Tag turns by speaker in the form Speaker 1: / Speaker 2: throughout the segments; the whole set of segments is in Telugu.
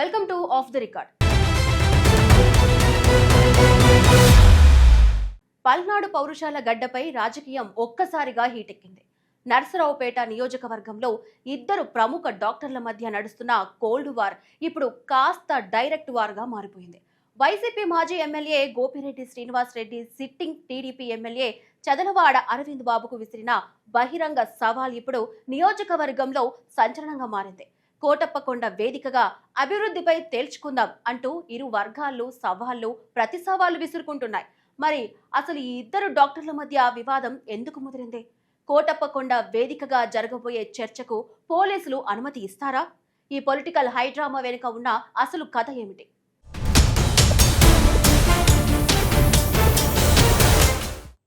Speaker 1: Welcome to off the record. Palnadu పౌరుషాల గడ్డపై రాజకీయం ఒక్కసారిగా హీటెక్కింది. నర్సరావుపేట నియోజకవర్గంలో ఇద్దరు ప్రముఖ డాక్టర్ల మధ్య నడుస్తున్న కోల్డ్ వార్ ఇప్పుడు కాస్త డైరెక్ట్ వార్గా మారిపోయింది. వైసీపీ మాజీ MLA Gopireddy Srinivas Reddy sitting TDP MLA Chadalavada Aravind బాబుకు విసిరిన బహిరంగ సవాల్ ఇప్పుడు నియోజకవర్గంలో సంచలనంగా మారింది. కోటప్పకొండ వేదికగా అభివృద్ధిపై తేల్చుకుందాం అంటూ ఇరు వర్గాలు సవాళ్లు ప్రతి సవాళ్లు విసురుకుంటున్నాయి. మరి అసలు ఈ ఇద్దరు డాక్టర్ల మధ్య వివాదం ఎందుకు ముదిరింది? కోటప్పకొండ వేదికగా జరగబోయే చర్చకు పోలీసులు అనుమతి ఇస్తారా? ఈ పొలిటికల్ హైడ్రామా వెనుక ఉన్న అసలు కథ ఏమిటి?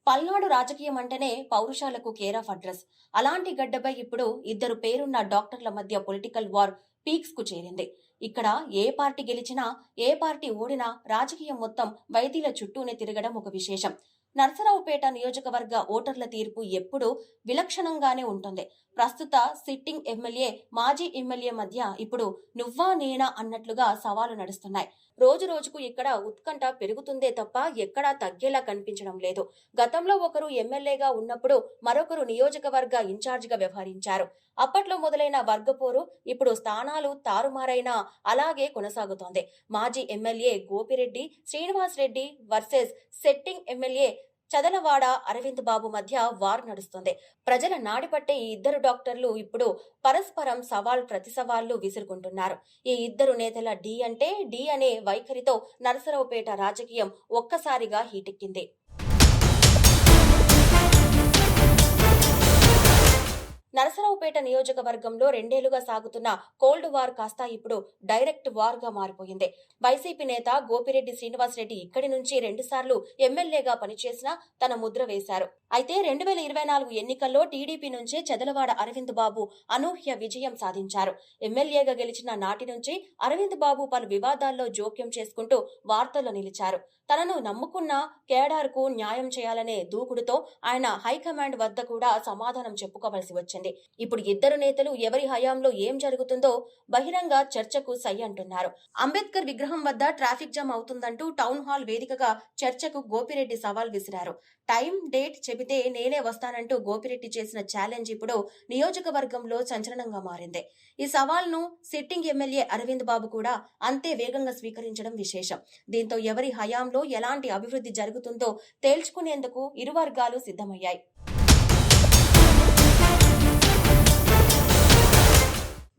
Speaker 1: పల్నాడు రాజకీయం అంటేనే పౌరుషాలకు కేర్ ఆఫ్ అడ్రస్. అలాంటి గడ్డపై ఇప్పుడు ఇద్దరు పేరున్న డాక్టర్ల మధ్య పొలిటికల్ వార్ పీక్స్ కు చేరింది. ఇక్కడ ఏ పార్టీ గెలిచినా ఏ పార్టీ ఓడినా రాజకీయం మొత్తం వైద్యుల చుట్టూనే తిరగడం ఒక విశేషం. నర్సరావుపేట నియోజకవర్గ ఓటర్ల తీర్పు ఎప్పుడూ విలక్షణంగానే ఉంటుంది. ప్రస్తుత సిట్టింగ్ ఎమ్మెల్యే మాజీ ఎమ్మెల్యే మధ్య ఇప్పుడు నువ్వా నేనా అన్నట్లుగా సవాలు నడుస్తున్నాయి. రోజు రోజుకు ఇక్కడ ఉత్కంఠ పెరుగుతుందే తప్ప ఎక్కడా తగ్గేలా కనిపించడం లేదు. గతంలో ఒకరు ఎమ్మెల్యేగా ఉన్నప్పుడు మరొకరు నియోజకవర్గ ఇన్ఛార్జిగా వ్యవహరించారు. అప్పట్లో మొదలైన వర్గపోరు ఇప్పుడు స్థానాలు తారుమారైనా అలాగే కొనసాగుతోంది. మాజీ MLA Gopireddy Srinivas Reddy versus sitting MLA Chadalavada Aravind Babu మధ్య వార్ నడుస్తుంది. ప్రజల నాడిపట్టే ఈ ఇద్దరు డాక్టర్లు ఇప్పుడు పరస్పరం ప్రతి సవాళ్లు విసురుకుంటున్నారు. ఈ ఇద్దరు నేతల డి అంటే డి అనే వైఖరితో నర్సరావుపేట రాజకీయం ఒక్కసారిగా హీటెక్కింది. నరసరావుపేట నియోజకవర్గంలో రెండేళ్లుగా సాగుతున్న కోల్డ్ వార్ కాస్త ఇప్పుడు డైరెక్ట్ వార్ గా మారిపోయింది. వైసీపీ నేత గోపిరెడ్డి శ్రీనివాస్ రెడ్డి ఇక్కడి నుంచి 2 సార్లు ఎమ్మెల్యేగా పనిచేసినా తన ముద్ర వేశారు. అయితే 2024 ఎన్నికల్లో టీడీపీ నుంచి చదలవాడ అరవింద్ బాబు అనూహ్య విజయం సాధించారు. ఎమ్మెల్యేగా గెలిచిన నాటి నుంచి అరవింద్ బాబు పలు వివాదాల్లో జోక్యం చేసుకుంటూ వార్తల్లో నిలిచారు. తనను నమ్ముకున్న కేడార్కు న్యాయం చేయాలనే దూకుడుతో ఆయన హైకమాండ్ వద్ద కూడా సమాధానం చెప్పుకోవలసి వచ్చింది. ఇప్పుడు ఇద్దరు నేతలు ఎవరి హయాంలో ఏం జరుగుతుందో బహిరంగ చర్చకు సై అంటున్నారు. అంబేద్కర్ విగ్రహం వద్ద ట్రాఫిక్ జామ్ అవుతుందంటూ టౌన్ హాల్ వేదికగా చర్చకు గోపిరెడ్డి సవాల్ విసిరారు. టైం డేట్ చెబితే నేనే వస్తానంటూ గోపిరెడ్డి చేసిన ఛాలెంజ్ ఇప్పుడు నియోజకవర్గంలో సంచలనంగా మారింది. ఈ సవాల్ను సిట్టింగ్ ఎమ్మెల్యే అరవింద్ బాబు కూడా అంతే వేగంగా స్వీకరించడం విశేషం. దీంతో ఎవరి హయాంలో ఎలాంటి అభివృద్ధి జరుగుతుందో తేల్చుకునేందుకు ఇరు వర్గాలు సిద్ధమయ్యాయి.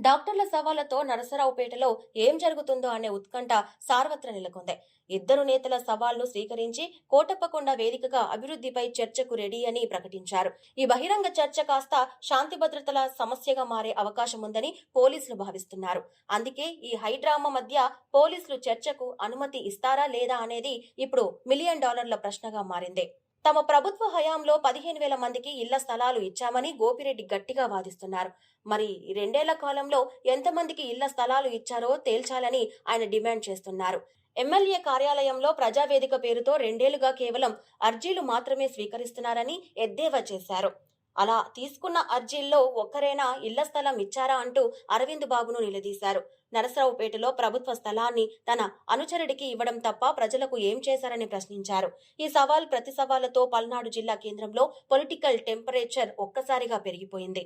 Speaker 1: డాక్టర్ల సవాళ్లతో నరసరావుపేటలో ఏం జరుగుతుందో అనే ఉత్కంఠ సార్వత్ర నెలకొంది. ఇద్దరు నేతల సవాల్ను స్వీకరించి కోటప్పకొండ వేదికగా అభివృద్ధిపై చర్చకు రెడీ అని ప్రకటించారు. ఈ బహిరంగ చర్చ కాస్త శాంతి భద్రతల సమస్యగా మారే అవకాశం ఉందని పోలీసులు భావిస్తున్నారు. అందుకే ఈ హైడ్రామా మధ్య పోలీసులు చర్చకు అనుమతి ఇస్తారా లేదా అనేది ఇప్పుడు $1 మిలియన్ ప్రశ్నగా మారింది. తమ ప్రభుత్వ హయాంలో 15,000 మందికి ఇళ్ల స్థలాలు ఇచ్చామని గోపిరెడ్డి గట్టిగా వాదిస్తున్నారు. మరి 2 ఏళ్ల కాలంలో ఎంతమందికి ఇళ్ల స్థలాలు ఇచ్చారో తేల్చాలని ఆయన డిమాండ్ చేస్తున్నారు. ఎమ్మెల్యే కార్యాలయంలో ప్రజావేదిక పేరుతో 2 ఏళ్లుగా కేవలం అర్జీలు మాత్రమే స్వీకరిస్తున్నారని ఎద్దేవా చేశారు. అలా తీసుకున్న అర్జీల్లో ఒక్కరైనా ఇళ్ల స్థలం ఇచ్చారా అంటూ అరవింద్ బాబును నిలదీశారు. నరసరావుపేటలో ప్రభుత్వ స్థలాన్ని తన అనుచరుడికి ఇవ్వడం తప్ప ప్రజలకు ఏం చేశారని ప్రశ్నించారు. ఈ సవాల్ ప్రతి సవాళ్లతో పల్నాడు జిల్లా కేంద్రంలో పొలిటికల్ టెంపరేచర్ ఒక్కసారిగా పెరిగిపోయింది.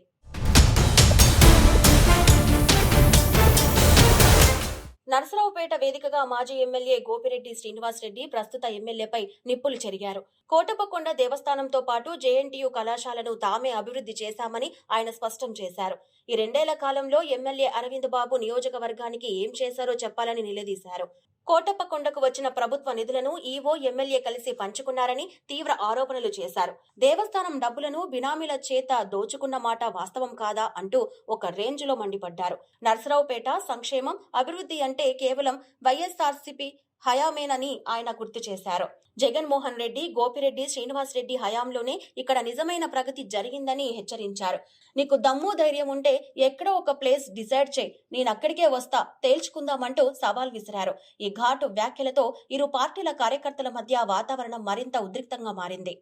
Speaker 1: నరసరావుపేట వేదికగా మాజీ ఎమ్మెల్యే గోపిరెడ్డి శ్రీనివాస్ రెడ్డి ప్రస్తుత ఎమ్మెల్యేపై నిప్పులు చెరిగారు. కోటప్పకొండ దేవస్థానంతో పాటు జేఎన్టీయూ కళాశాలను తామే అభివృద్ధి చేశామని ఆయన స్పష్టం చేశారు. ఈ 2 ఏళ్ల కాలంలో ఎమ్మెల్యే అరవింద్ బాబు నియోజకవర్గానికి ఏం చేశారో చెప్పాలని నిలదీశారు. కోటప్పకొండకు వచ్చిన ప్రభుత్వ నిధులను ఈవో ఎమ్మెల్యే కలిసి పంచుకున్నారని తీవ్ర ఆరోపణలు చేశారు. దేవస్థానం డబ్బులను బినామీల చేత దోచుకున్న మాట వాస్తవం కాదా అంటూ ఒక రేంజ్లో మండిపడ్డారు. నర్సరావుపేట సంక్షేమం అభివృద్ధి అంటే కేవలం వైఎస్ఆర్సీపీ హయామేనని ఆయన గుర్తు చేశారు. జగన్మోహన్ రెడ్డి, గోపిరెడ్డి శ్రీనివాస్ రెడ్డి హయాంలోనే ఇక్కడ నిజమైన ప్రగతి జరిగిందని హెచ్చరించారు. నీకు దమ్ము ధైర్యం ఉంటే ఎక్కడో ఒక ప్లేస్ డిసైడ్ చేయి, నేనక్కడికే వస్తా, తేల్చుకుందామంటూ సవాల్ విసిరారు. ఈ ఘాటు వ్యాఖ్యలతో ఇరు పార్టీల కార్యకర్తల మధ్య వాతావరణం మరింత ఉద్రిక్తంగా మారింది.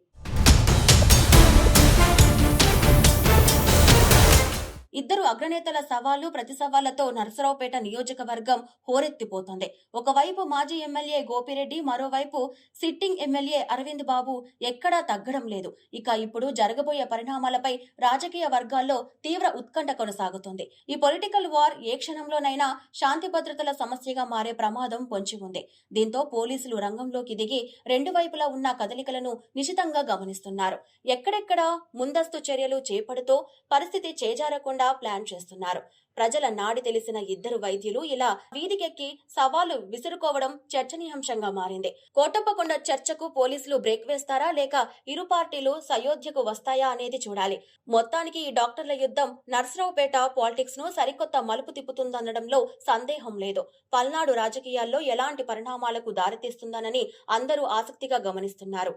Speaker 1: ఇద్దరు అగ్రనేతల సవాళ్లు ప్రతి సవాళ్లతో నరసరావుపేట నియోజకవర్గం హోరెత్తిపోతోంది. ఒకవైపు మాజీ ఎమ్మెల్యే గోపిరెడ్డి, మరోవైపు సిట్టింగ్ ఎమ్మెల్యే అరవింద్ బాబు ఎక్కడా తగ్గడం లేదు. ఇక ఇప్పుడు జరగబోయే పరిణామాలపై రాజకీయ వర్గాల్లో తీవ్ర ఉత్కంఠ కొనసాగుతోంది. ఈ పొలిటికల్ వార్ ఏ క్షణంలోనైనా శాంతి భద్రతల సమస్యగా మారే ప్రమాదం పొంచి ఉంది. దీంతో పోలీసులు రంగంలోకి దిగి రెండు వైపులా ఉన్న కదలికలను నిశితంగా గమనిస్తున్నారు. ఎక్కడెక్కడ ముందస్తు చర్యలు చేపడుతూ పరిస్థితి చేజారకుండా ప్లాన్ చేస్తున్నారు. ప్రజల నాడి తెలిసిన ఇద్దరు వైద్యులు ఇలా వీధికెక్కి సవాలు విసురుకోవడం చర్చనీయాంశంగా మారింది. కోటప్పకొండ చర్చకు పోలీసులు బ్రేక్ వేస్తారా లేక ఇరు పార్టీలు సయోధ్యకు వస్తాయా అనేది చూడాలి. మొత్తానికి ఈ డాక్టర్ల యుద్ధం నర్సరావుపేట పాలిటిక్స్ ను సరికొత్త మలుపు తిప్పుతుందనడంలో సందేహం లేదు. పల్నాడు రాజకీయాల్లో ఎలాంటి పరిణామాలకు దారితీస్తుందనని అందరూ ఆసక్తిగా గమనిస్తున్నారు.